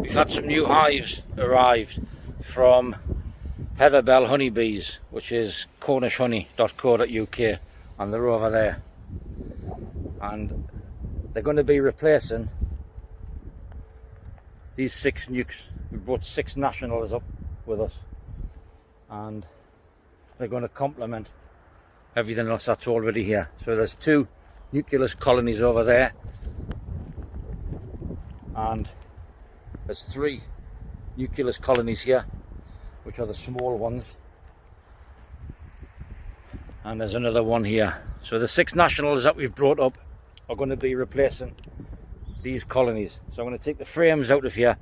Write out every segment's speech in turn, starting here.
We've had some new hives arrived from Heatherbell honeybees, which is cornishhoney.co.uk, and they're over there, and they're going to be replacing these 6 nukes. We brought 6 nationals up with us, and they're going to complement everything else that's already here. So there's 2 nucleus colonies over there, and there's 3 nucleus colonies here, which are the small ones, and there's another one here. So the 6 nationals that we've brought up are going to be replacing these colonies. So I'm going to take the frames out of here,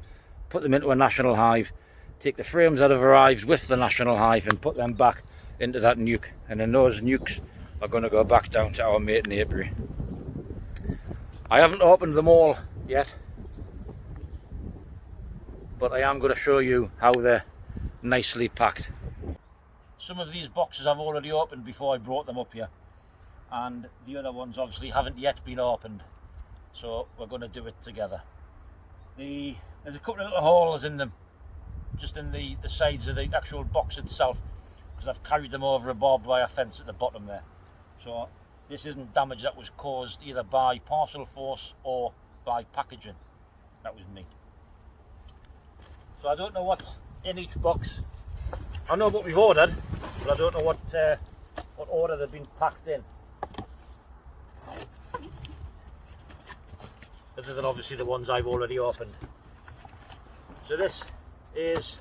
put them into a national hive, take the frames that have arrived with the national hive and put them back into that nuke, and then those nukes are going to go back down to our mating apiary. I haven't opened them all yet, but I am going to show you how they're nicely packed. Some of these boxes I've already opened before I brought them up here, and the other ones obviously haven't yet been opened, so we're going to do it together. There's a couple of little holes in them, just in the sides of the actual box itself, because I've carried them over a barbed wire fence at the bottom there. So this isn't damage that was caused either by parcel force or by packaging. That was me. So I don't know what's in each box. I know what we've ordered, but I don't know what order they've been packed in. Other than obviously the ones I've already opened. So this is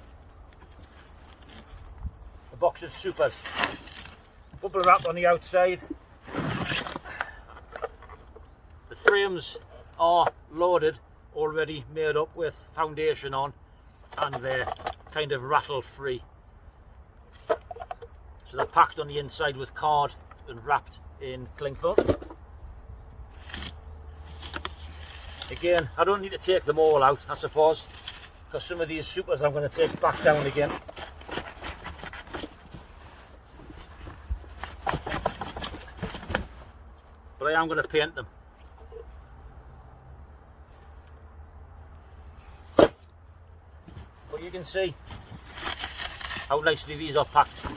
a box of supers. Bubble wrap on the outside. The frames are loaded, already made up with foundation on, and they're kind of rattle free. So they're packed on the inside with card and wrapped in cling film. Again, I don't need to take them all out, I suppose, because some of these supers I'm going to take back down again. But I am going to paint them. But you can see how nicely these are packed.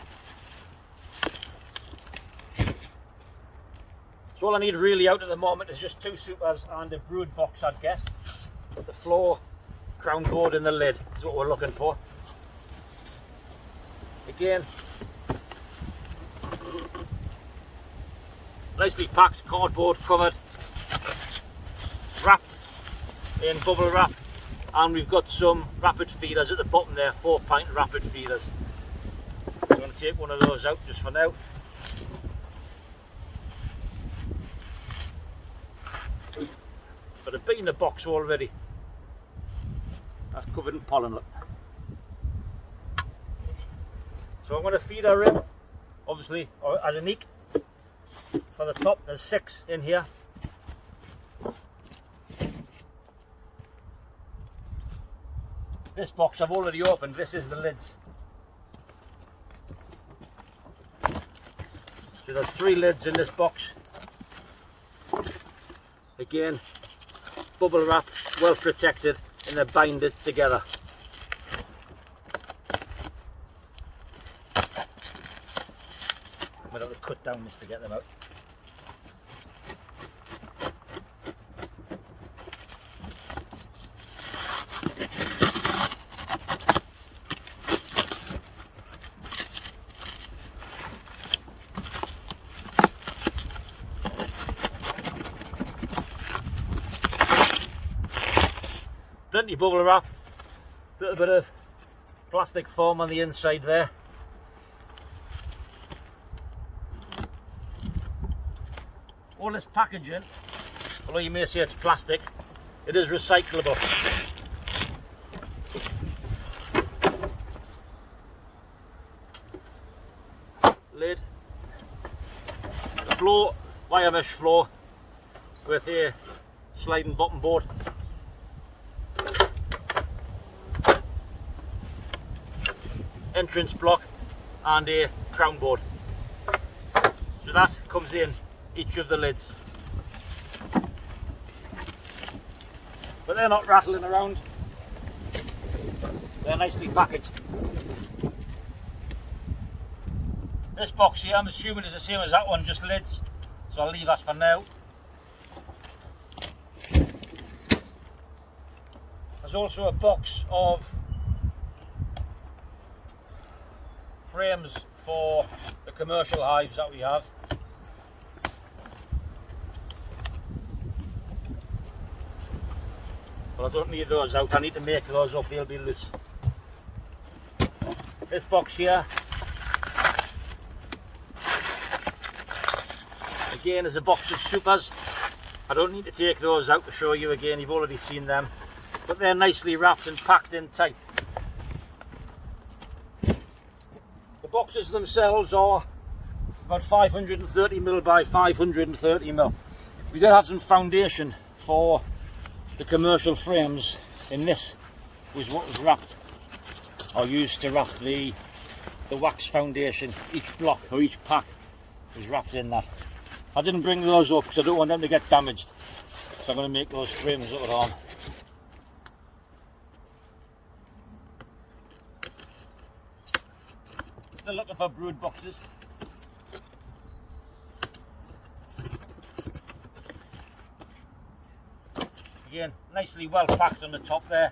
So all I need really out at the moment is just 2 supers and a brood box, I'd guess. But the floor, crown board and the lid is what we're looking for. Again, nicely packed, cardboard covered, wrapped in bubble wrap, and we've got some rapid feeders at the bottom there, 4 pint rapid feeders. I'm going to take one of those out just for now. But a bee in the box already. That's covered in pollen, look. So I'm going to feed her in, obviously, as a nick. For the top, there's 6 in here. This box I've already opened, this is the lids. So there's 3 lids in this box. Again, bubble wrap, well protected, and they're binded together. I'm going to have to cut down this to get them out. Plenty of bubble wrap, little bit of plastic foam on the inside there. All this packaging, although you may say it's plastic, it is recyclable. Lid, the floor, wire mesh floor with a sliding bottom board. Entrance block and a crown board. So that comes in each of the lids. But they're not rattling around. They're nicely packaged. This box here, I'm assuming is the same as that one, just lids. So I'll leave that for now. There's also a box of frames for the commercial hives that we have. But I don't need those out, I need to make those up, they'll be loose. This box here, again, is a box of supers. I don't need to take those out to show you again, you've already seen them. But they're nicely wrapped and packed in tight. The boxes themselves are about 530mm by 530mm. We did have some foundation for the commercial frames, and this was what was wrapped, or used to wrap the wax foundation. Each block or each pack was wrapped in that. I didn't bring those up because I don't want them to get damaged, so I'm going to make those frames up at home. Still looking for brood boxes. Again, nicely well packed on the top there.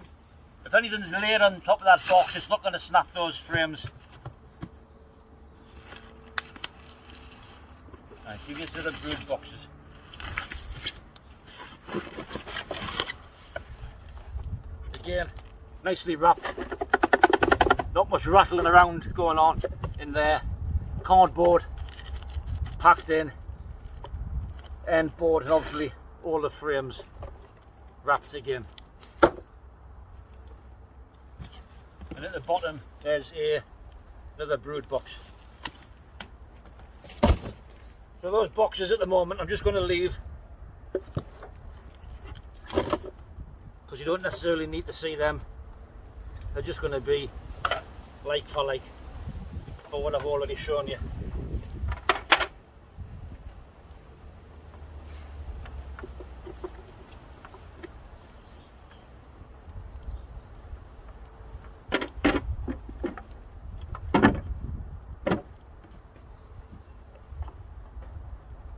If anything's laid on top of that box, it's not going to snap those frames. Right, see, these are the brood boxes. Again, nicely wrapped. Not much rattling around going on in there. Cardboard packed in, end board, and obviously all the frames wrapped again. And at the bottom there's another brood box. So those boxes at the moment I'm just going to leave, because you don't necessarily need to see them. They're just going to be like for like for what I've already shown you.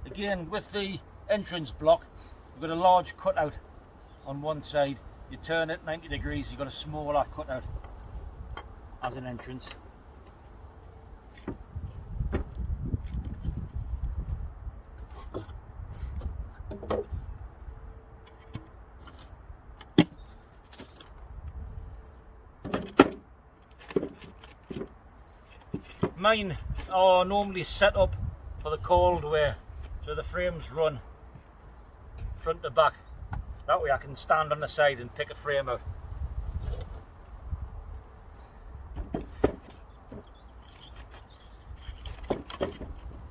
Again, with the entrance block, we've got a large cutout on one side. You turn it 90 degrees, you've got a smaller cutout as an entrance. Mine are normally set up for the cold wear, so the frames run front to back. That way I can stand on the side and pick a frame out.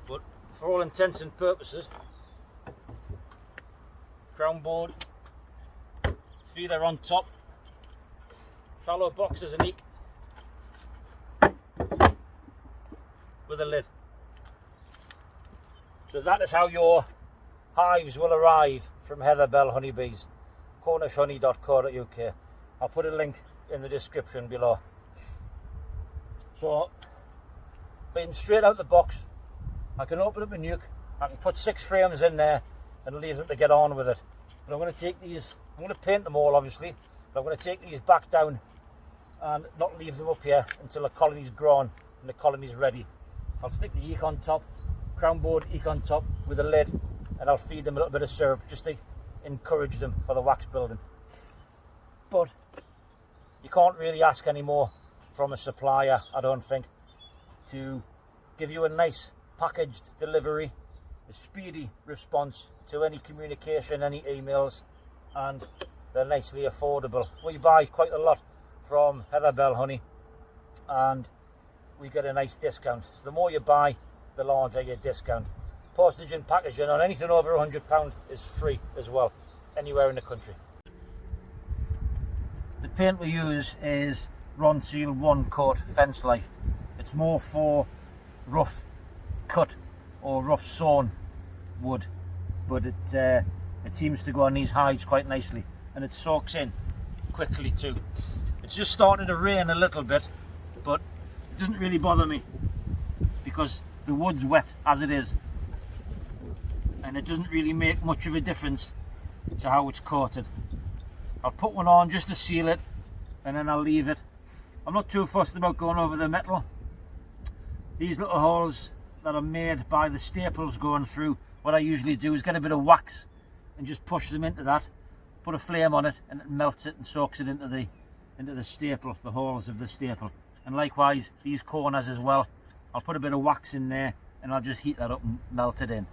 But for all intents and purposes, crown board, feeder on top, shallow boxes and eek with a lid. So that is how your hives will arrive from Heather Bell Honeybees. cornishhoney.co.uk. I'll put a link in the description below. So, being straight out the box, I can open up a nuke, I can put 6 frames in there and leave them to get on with it. But I'm going to take these, I'm going to paint them all obviously, but I'm going to take these back down and not leave them up here until the colony's grown and the colony's ready. I'll stick the eek on top, crown board eek on top with a lid, and I'll feed them a little bit of syrup just to encourage them for the wax building. But you can't really ask any more from a supplier, I don't think, to give you a nice packaged delivery, a speedy response to any communication, any emails, and they're nicely affordable. We buy quite a lot from Heather Bell Honey and we get a nice discount. So the more you buy, the larger your discount. Postage and packaging on anything over £100 is free as well, anywhere in the country. The paint we use is Ronseal 1 Coat Fence Life. It's more for rough cut or rough sawn wood, but it seems to go on these hides quite nicely, and it soaks in quickly too. It It's just starting to rain a little bit, but it doesn't really bother me because the wood's wet as it is, and it doesn't really make much of a difference to how it's coated. I'll put one on just to seal it, and then I'll leave it. I'm not too fussed about going over the metal. These little holes that are made by the staples going through, what I usually do is get a bit of wax and just push them into that, put a flame on it, and it melts it and soaks it into the staple, the holes of the staple. And likewise these corners as well, I'll put a bit of wax in there and I'll just heat that up and melt it in.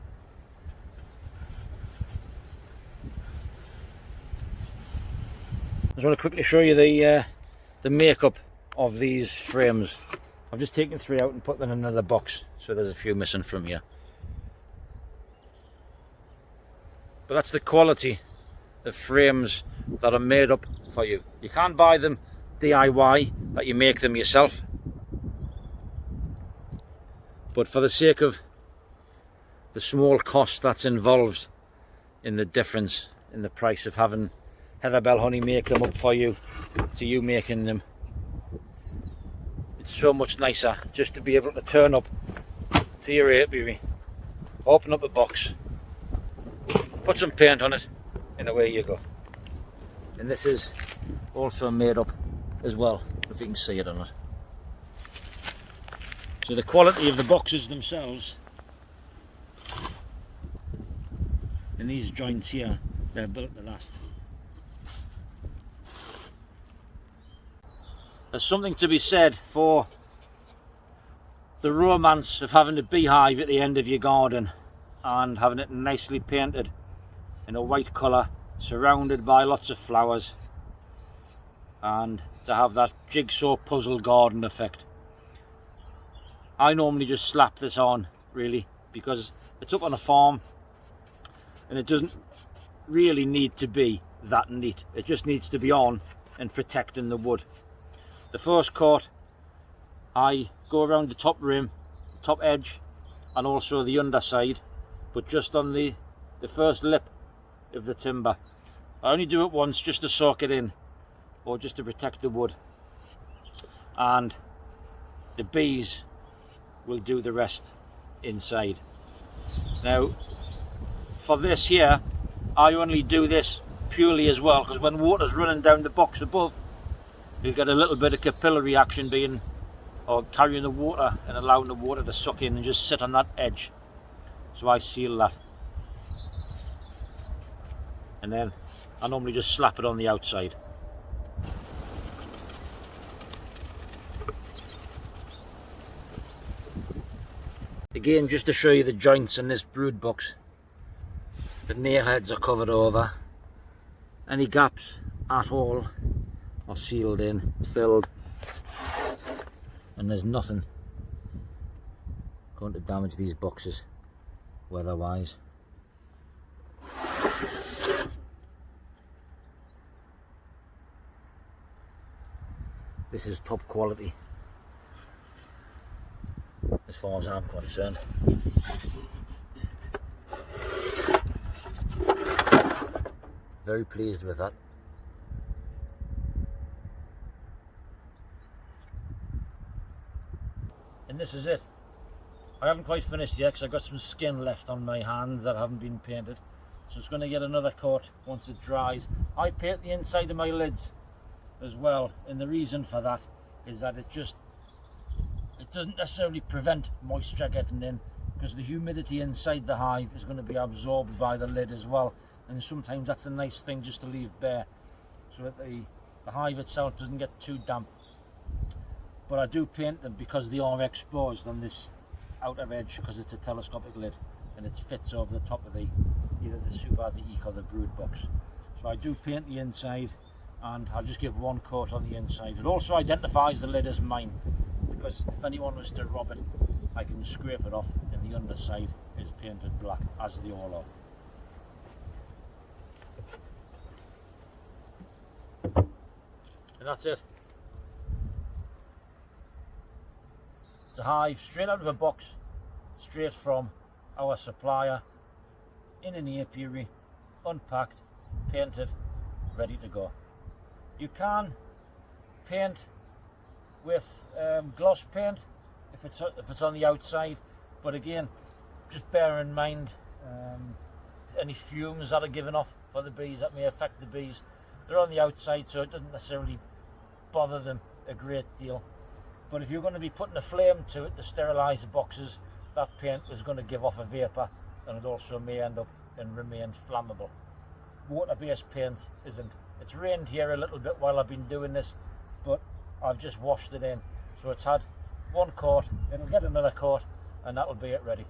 I just want to quickly show you the makeup of these frames. I've just taken 3 out and put them in another box, so there's a few missing from here. But that's the quality of frames that are made up for you. You can't buy them DIY, that you make them yourself. But for the sake of the small cost that's involved in the difference in the price of having Heather Bell Honey make them up for you to you making them, it's so much nicer just to be able to turn up to your apiary, open up a box, put some paint on it, and away you go. And this is also made up as well, if you can see it on it. So the quality of the boxes themselves, and these joints here, they're built to last. There's something to be said for the romance of having a beehive at the end of your garden and having it nicely painted in a white colour, surrounded by lots of flowers, and to have that jigsaw puzzle garden effect. I normally just slap this on, really, because it's up on a farm and it doesn't really need to be that neat. It just needs to be on and protecting the wood. The first coat, I go around the top rim, top edge, and also the underside, but just on the first lip of the timber. I only do it once just to soak it in, or just to protect the wood, and the bees will do the rest inside. Now for this here, I only do this purely as well because when water's running down the box above, you'll get a little bit of capillary action being, or carrying the water and allowing the water to suck in and just sit on that edge. So I seal that, and then I normally just slap it on the outside. Again, just to show you the joints in this brood box, the nail heads are covered over. Any gaps at all are sealed in, filled, and there's nothing going to damage these boxes weather-wise. This is top quality as far as I'm concerned. Very pleased with that. And this is it. I haven't quite finished yet because I've got some skin left on my hands that haven't been painted, so it's going to get another coat once it dries. I paint the inside of my lids as well, and the reason for that is that it doesn't necessarily prevent moisture getting in, because the humidity inside the hive is going to be absorbed by the lid as well, and sometimes that's a nice thing just to leave bare so that the hive itself doesn't get too damp. But I do paint them because they are exposed on this outer edge, because it's a telescopic lid and it fits over the top of either the super, the eco, or the brood box. So I do paint the inside, and I'll just give one coat on the inside. It also identifies the lid as mine, because if anyone was to rob it, I can scrape it off, and the underside is painted black, as they all are. And that's it. It's a hive straight out of a box, straight from our supplier, in an apiary, unpacked, painted, ready to go. You can paint with gloss paint if it's on the outside, but again, just bear in mind any fumes that are given off for the bees that may affect the bees. They're on the outside, so it doesn't necessarily bother them a great deal. But if you're going to be putting a flame to it to sterilise the boxes, that paint is going to give off a vapour, and it also may end up and remain flammable. Water-based paint isn't. It's rained here a little bit while I've been doing this, but I've just washed it in. So it's had one coat, it'll get another coat, and that'll be it ready.